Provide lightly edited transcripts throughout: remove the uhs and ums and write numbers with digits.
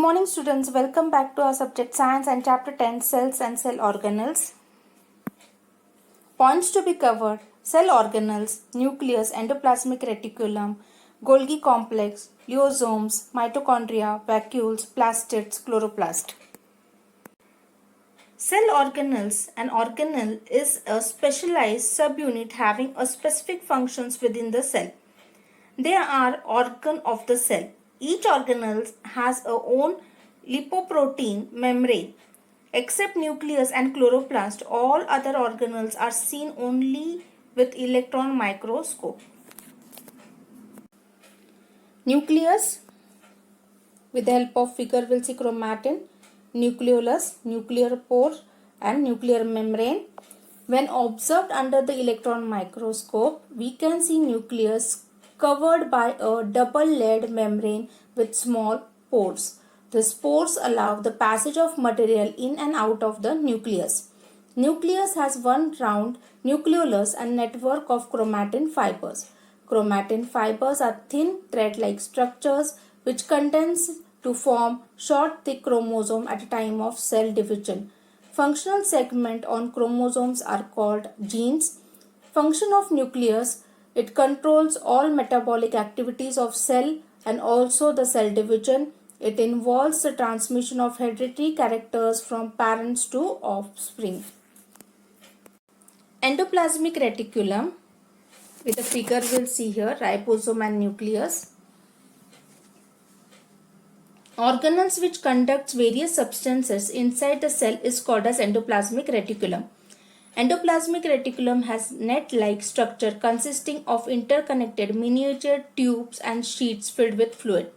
morning students, welcome back to our subject science and chapter 10 cells and cell organelles. Points to be covered: cell organelles, nucleus, endoplasmic reticulum, Golgi complex, lysosomes, mitochondria, vacuoles, plastids, chloroplast. Cell organelles. An organelle is a specialized subunit having a specific functions within the cell. They are organ of the cell. Each organelle has a own lipoprotein membrane. Except nucleus and chloroplast, all other organelles are seen only with electron microscope. Nucleus, with the help of figure we'll see chromatin, nucleolus, nuclear pore and nuclear membrane. When observed under the electron microscope, we can see nucleus covered by a double-layered membrane with small pores. The pores allow the passage of material in and out of the nucleus. Nucleus has one round nucleolus and network of chromatin fibers. Chromatin fibers are thin thread-like structures which condense to form short thick chromosome at a time of cell division. Functional segment on chromosomes are called genes. Function of nucleus: it controls all metabolic activities of cell and also the cell division. It involves the transmission of hereditary characters from parents to offspring. Endoplasmic reticulum, with the figure we'll see here, ribosome and nucleus. Organelles which conducts various substances inside the cell is called as endoplasmic reticulum. Endoplasmic reticulum has net-like structure consisting of interconnected miniature tubes and sheets filled with fluid.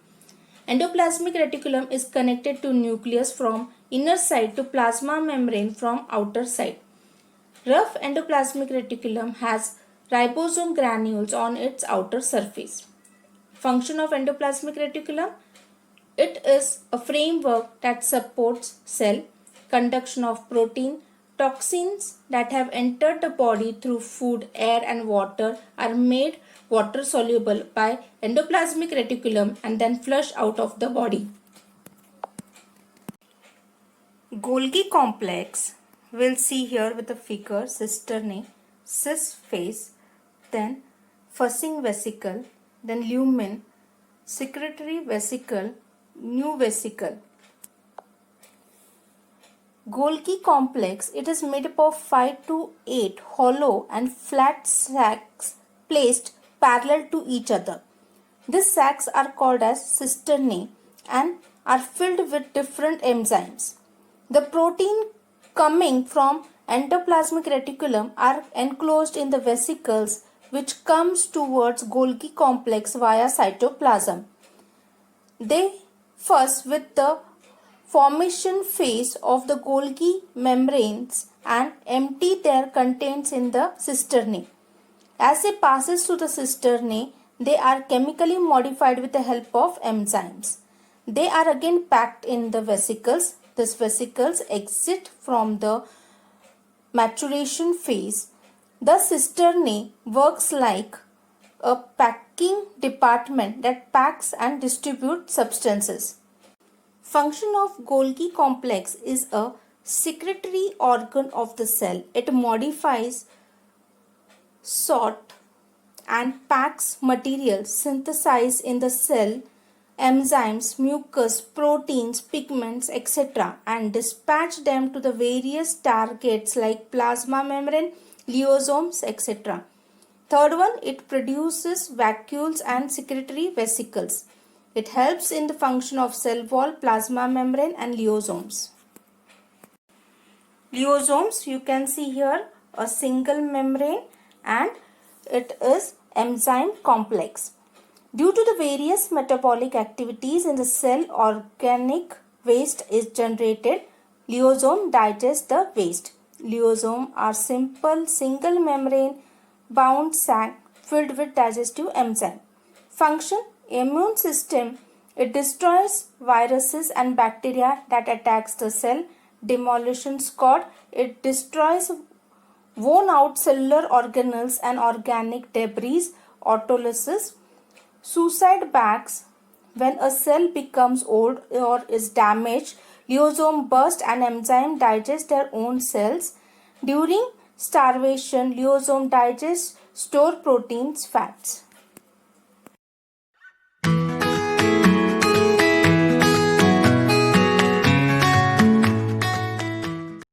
Endoplasmic reticulum is connected to nucleus from inner side to plasma membrane from outer side. Rough endoplasmic reticulum has ribosome granules on its outer surface. Function of endoplasmic reticulum: it is a framework that supports cell, conduction of protein. Toxins that have entered the body through food, air and water are made water soluble by endoplasmic reticulum and then flushed out of the body. Golgi complex, we'll see here with the figure: cisternae, cis phase, then fussing vesicle, then lumen, secretory vesicle, new vesicle. Golgi complex, it is made up of 5 to 8 hollow and flat sacs placed parallel to each other. These sacs are called as cisternae and are filled with different enzymes. The protein coming from endoplasmic reticulum are enclosed in the vesicles which comes towards Golgi complex via cytoplasm. They fuss with the formation phase of the Golgi membranes and empty their contents in the cisternae. As it passes through the cisternae, they are chemically modified with the help of enzymes. They are again packed in the vesicles. These vesicles exit from the maturation phase. The cisternae works like a packing department that packs and distributes substances. Function of Golgi complex is a secretory organ of the cell. It modifies, sort and packs material synthesized in the cell, enzymes, mucus, proteins, pigments, etc. and dispatch them to the various targets like plasma membrane, lysosomes, etc. Third one, it produces vacuoles and secretory vesicles. It helps in the function of cell wall, plasma membrane and lysosomes. Lysosomes, you can see here a single membrane and it is enzyme complex. Due to the various metabolic activities in the cell, organic waste is generated. Lysosome digests the waste. Lysosomes are simple single membrane bound sac filled with digestive enzyme. Function: immune system, it destroys viruses and bacteria that attacks the cell. Demolition squad, it destroys worn out cellular organelles and organic debris. Autolysis, suicide bags, When a cell becomes old or is damaged, lyosome burst and enzyme digest their own cells. During starvation, lyosome digest store proteins, fats.